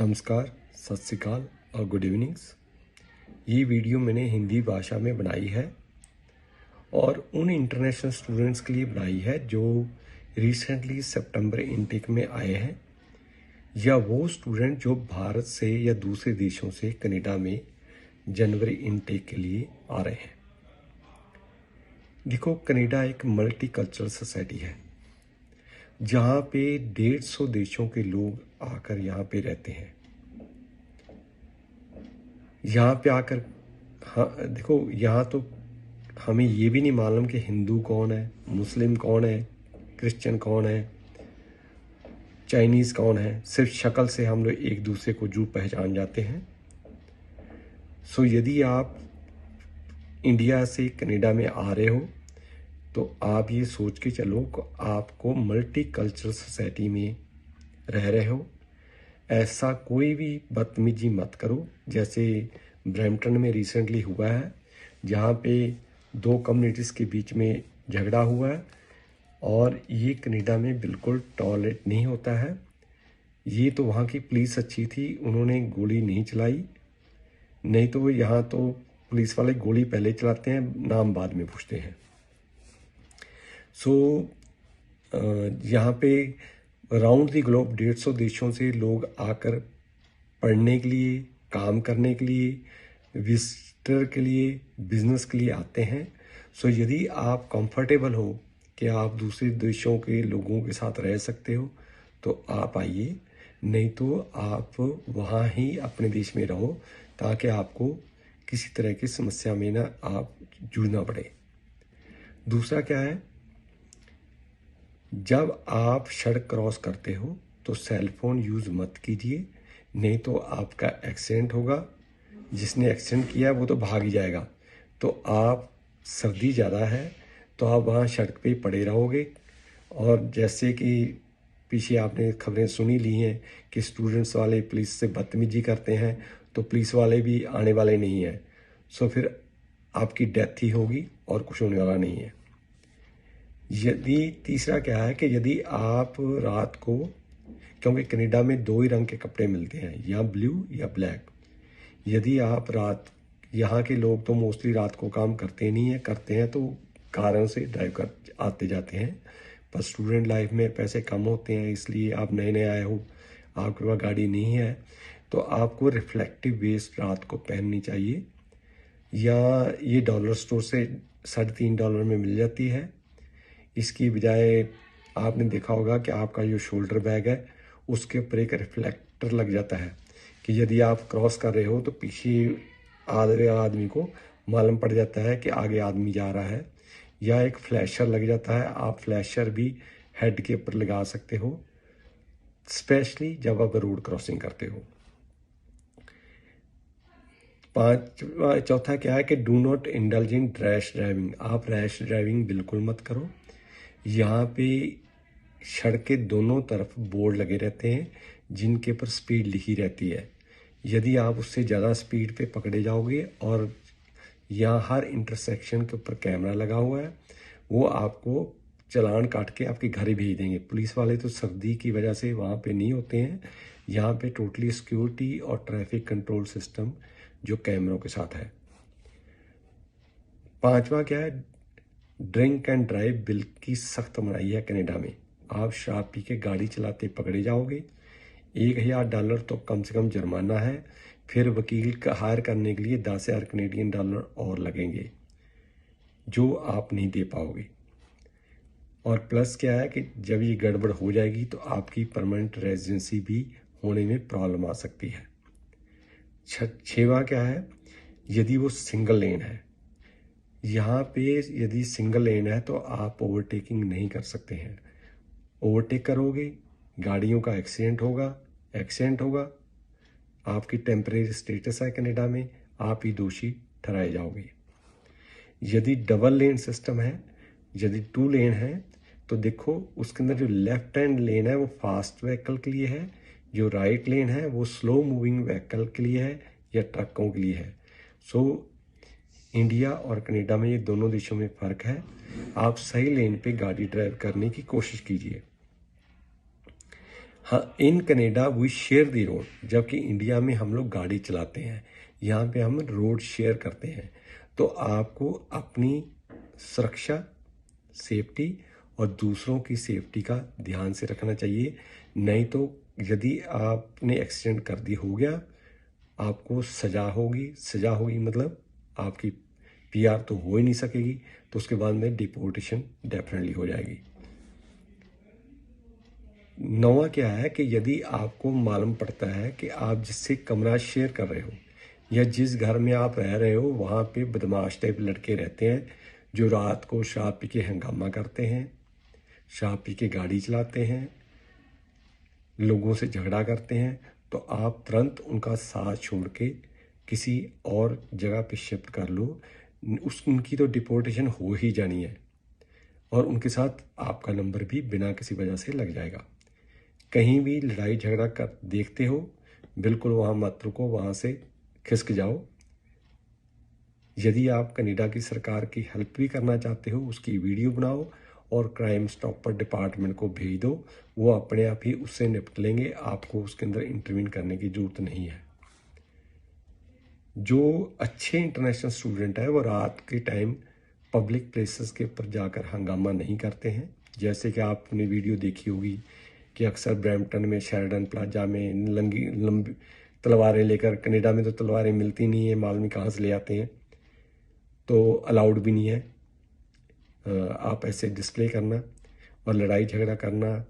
नमस्कार, सत श्री अकाल और गुड इवनिंग्स। ये वीडियो मैंने हिंदी भाषा में बनाई है और उन इंटरनेशनल स्टूडेंट्स के लिए बनाई है जो रिसेंटली सितंबर इनटेक में आए हैं, या वो स्टूडेंट जो भारत से या दूसरे देशों से कनाडा में जनवरी इनटेक के लिए आ रहे हैं। देखो, कनाडा एक मल्टी कल्चरल सोसाइटी है जहाँ पे 150 देशों के लोग आकर यहाँ पे रहते हैं। यहाँ पे आकर देखो, यहाँ तो हमें ये भी नहीं मालूम कि हिंदू कौन है, मुस्लिम कौन है, क्रिश्चियन कौन है, चाइनीज़ कौन है। सिर्फ शक्ल से हम लोग एक दूसरे को जरूर पहचान जाते हैं। सो यदि आप इंडिया से कनाडा में आ रहे हो तो आप ये सोच के चलो कि आपको मल्टी कल्चरल सोसाइटी में रह रहे हो। ऐसा कोई भी बदतमीजी मत करो, जैसे ब्रैम्पटन में रिसेंटली हुआ है जहाँ पे दो कम्युनिटीज़ के बीच में झगड़ा हुआ है, और ये कनाडा में बिल्कुल टॉलरेट नहीं होता है। ये तो वहाँ की पुलिस अच्छी थी, उन्होंने गोली नहीं चलाई, नहीं तो यहाँ तो पुलिस वाले गोली पहले चलाते हैं, नाम बाद में पूछते हैं। सो यहाँ पे राउंड दी ग्लोब 150 देशों से लोग आकर पढ़ने के लिए, काम करने के लिए, विजिटर के लिए, बिजनेस के लिए आते हैं। सो यदि आप कंफर्टेबल हो कि आप दूसरे देशों के लोगों के साथ रह सकते हो तो आप आइए, नहीं तो आप वहाँ ही अपने देश में रहो ताकि आपको किसी तरह की समस्या में ना आप जूझना पड़े। दूसरा क्या है, जब आप सड़क क्रॉस करते हो तो सेल फोन यूज़ मत कीजिए, नहीं तो आपका एक्सीडेंट होगा। जिसने एक्सीडेंट किया वो तो भाग ही जाएगा। तो आप, सर्दी ज़्यादा है तो आप वहाँ सड़क पे पड़े रहोगे। और जैसे कि पीछे आपने खबरें सुनी ली हैं कि स्टूडेंट्स वाले पुलिस से बदतमीजी करते हैं, तो पुलिस वाले भी आने वाले नहीं हैं। सो फिर आपकी डेथ ही होगी और कुछ होने वाला नहीं है। यदि तीसरा क्या है कि यदि आप रात को, क्योंकि कनाडा में दो ही रंग के कपड़े मिलते हैं, या ब्लू या ब्लैक। यदि आप रात, यहाँ के लोग तो मोस्टली रात को काम करते नहीं है, करते हैं तो कारों से ड्राइव कर आते जाते हैं, पर स्टूडेंट लाइफ में पैसे कम होते हैं, इसलिए आप नए नए आए हो, आपके पास गाड़ी नहीं है, तो आपको रिफ्लेक्टिव वेस्ट रात को पहननी चाहिए। या ये डॉलर स्टोर से $3.5 में मिल जाती है। इसकी बजाय आपने देखा होगा कि आपका जो शोल्डर बैग है उसके ऊपर एक रिफ्लेक्टर लग जाता है कि यदि आप क्रॉस कर रहे हो तो पीछे आदमी को मालूम पड़ जाता है कि आगे आदमी जा रहा है। या एक फ्लैशर लग जाता है, आप फ्लैशर भी हेड के ऊपर लगा सकते हो, स्पेशली जब आप रोड क्रॉसिंग करते हो। चौथा क्या है कि do not indulge in rash driving. आप रैश ड्राइविंग बिल्कुल मत करो। यहाँ पे सड़क के दोनों तरफ बोर्ड लगे रहते हैं जिनके ऊपर स्पीड लिखी रहती है। यदि आप उससे ज़्यादा स्पीड पे पकड़े जाओगे, और यहाँ हर इंटरसेक्शन के ऊपर कैमरा लगा हुआ है, वो आपको चालान काट के आपके घर ही भेज देंगे। पुलिस वाले तो सर्दी की वजह से वहाँ पे नहीं होते हैं। यहाँ पे टोटली सिक्योरिटी और ट्रैफिक कंट्रोल सिस्टम जो कैमरों के साथ है। पांचवा क्या है, ड्रिंक एंड ड्राइव बिल की सख्त मनाही है कनाडा में। आप शराब पी के गाड़ी चलाते पकड़े जाओगे, $1,000 तो कम से कम जुर्माना है। फिर वकील का हायर करने के लिए $10,000 और लगेंगे जो आप नहीं दे पाओगे। और प्लस क्या है कि जब ये गड़बड़ हो जाएगी तो आपकी परमानेंट रेजिडेंसी भी होने में प्रॉब्लम आ सकती है। छठवां क्या है, यदि वो सिंगल लेन है, यहाँ पे यदि सिंगल लेन है तो आप ओवरटेकिंग नहीं कर सकते हैं। ओवरटेक करोगे, गाड़ियों का एक्सीडेंट होगा, आपकी टेम्परेरी स्टेटस है कनाडा में, आप ही दोषी ठहराए जाओगे। यदि डबल लेन सिस्टम है, यदि 2 लेन है, तो देखो उसके अंदर जो लेफ्ट हैंड लेन है वो फास्ट व्हीकल के लिए है, जो राइट लेन है वो स्लो मूविंग व्हीकल के लिए है या ट्रकों के लिए है। सो इंडिया और कनाडा में ये दोनों देशों में फ़र्क है। आप सही लेन पे गाड़ी ड्राइव करने की कोशिश कीजिए। हाँ, in Canada we share the road, जबकि इंडिया में हम लोग गाड़ी चलाते हैं, यहाँ पे हम रोड शेयर करते हैं। तो आपको अपनी सुरक्षा, सेफ्टी और दूसरों की सेफ्टी का ध्यान से रखना चाहिए। नहीं तो यदि आपने एक्सीडेंट कर दी, हो गया, आपको सज़ा होगी। सज़ा होगी मतलब आपकी पीआर तो हो ही नहीं सकेगी, तो उसके बाद में डिपोर्टेशन डेफिनेटली हो जाएगी। नौवा क्या है कि यदि आपको मालूम पड़ता है कि आप जिससे कमरा शेयर कर रहे हो या जिस घर में आप रह रहे हो वहाँ पे बदमाश टाइप लड़के रहते हैं जो रात को शराब पी के हंगामा करते हैं, शराब पी के गाड़ी चलाते हैं, लोगों से झगड़ा करते हैं, तो आप तुरंत उनका साथ छोड़ के किसी और जगह पे शिफ्ट कर लो। उनकी तो डिपोर्टेशन हो ही जानी है और उनके साथ आपका नंबर भी बिना किसी वजह से लग जाएगा। कहीं भी लड़ाई झगड़ा कर देखते हो, बिल्कुल वहाँ मत रुको, वहाँ से खिसक जाओ। यदि आप कनाडा की सरकार की हेल्प भी करना चाहते हो, उसकी वीडियो बनाओ और क्राइम स्टॉपर डिपार्टमेंट को भेज दो, वो अपने आप ही उससे निपट लेंगे, आपको उसके अंदर इंटरवीन करने की ज़रूरत नहीं है। जो अच्छे इंटरनेशनल स्टूडेंट है वो रात के टाइम पब्लिक प्लेसेस के ऊपर जाकर हंगामा नहीं करते हैं। जैसे कि आपने वीडियो देखी होगी कि अक्सर ब्रैम्पटन में, शेरडन प्लाजा में लंबी तलवारें लेकर, कनाडा में तो तलवारें मिलती नहीं है, मालूम नहीं कहाँ से ले आते हैं, तो अलाउड भी नहीं है आप ऐसे डिस्प्ले करना और लड़ाई झगड़ा करना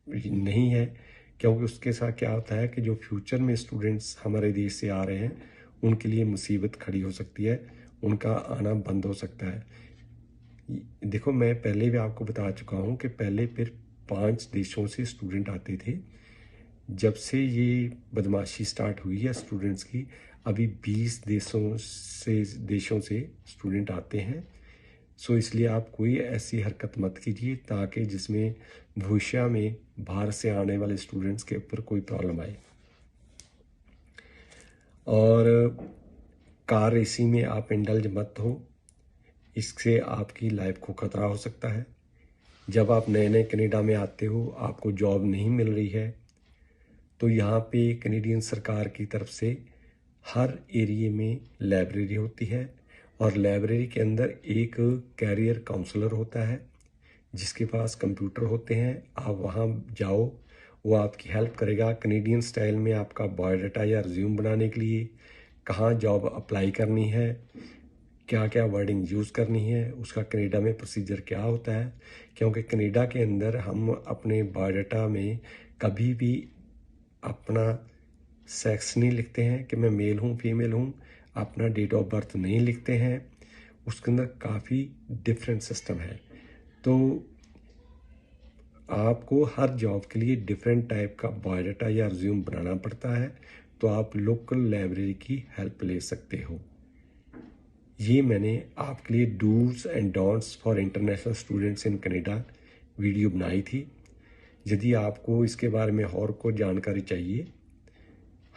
नहीं है। क्योंकि उसके साथ क्या होता है कि जो फ्यूचर में स्टूडेंट्स हमारे देश से आ रहे हैं उनके लिए मुसीबत खड़ी हो सकती है, उनका आना बंद हो सकता है। देखो, मैं पहले भी आपको बता चुका हूँ कि पहले फिर 5 देशों से स्टूडेंट आते थे। जब से ये बदमाशी स्टार्ट हुई है स्टूडेंट्स की, अभी 20 देशों से स्टूडेंट आते हैं। सो इसलिए आप कोई ऐसी हरकत मत कीजिए ताकि जिसमें भविष्य में बाहर से आने वाले स्टूडेंट्स के ऊपर कोई प्रॉब्लम आए। और कार रेसिंग में आप इंडल्ज मत हो, इससे आपकी लाइफ को खतरा हो सकता है। जब आप नए नए कनाडा में आते हो, आपको जॉब नहीं मिल रही है, तो यहाँ पे कनेडियन सरकार की तरफ से हर एरिया में लाइब्रेरी होती है और लाइब्रेरी के अंदर एक कैरियर काउंसलर होता है जिसके पास कंप्यूटर होते हैं। आप वहाँ जाओ, वो आपकी हेल्प करेगा कनेडियन स्टाइल में आपका बायोडाटा या रिज्यूम बनाने के लिए, कहाँ जॉब अप्लाई करनी है, क्या क्या वर्डिंग यूज़ करनी है, उसका कनाडा में प्रोसीजर क्या होता है। क्योंकि कनाडा के अंदर हम अपने बायोडाटा में कभी भी अपना सेक्स नहीं लिखते हैं कि मैं मेल हूँ फीमेल हूँ, अपना डेट ऑफ बर्थ नहीं लिखते हैं। उसके अंदर काफ़ी डिफरेंट सिस्टम है, तो आपको हर जॉब के लिए डिफरेंट टाइप का बायोडाटा या रिज्यूम बनाना पड़ता है। तो आप लोकल लाइब्रेरी की हेल्प ले सकते हो। ये मैंने आपके लिए dos and don'ts for international students in Canada video बनाई थी। यदि आपको इसके बारे में और कोई जानकारी चाहिए,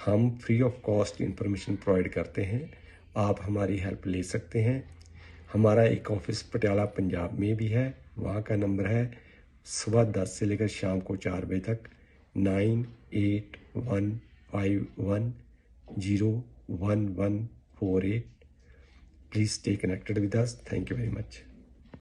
हम free of cost information provide करते हैं, आप हमारी हेल्प ले सकते हैं। हमारा एक ऑफिस पटियाला पंजाब में भी है, वहाँ का नंबर है सुबह 10 से लेकर शाम को 4 बजे तक 9815101148। Please stay connected with us. Thank you very much.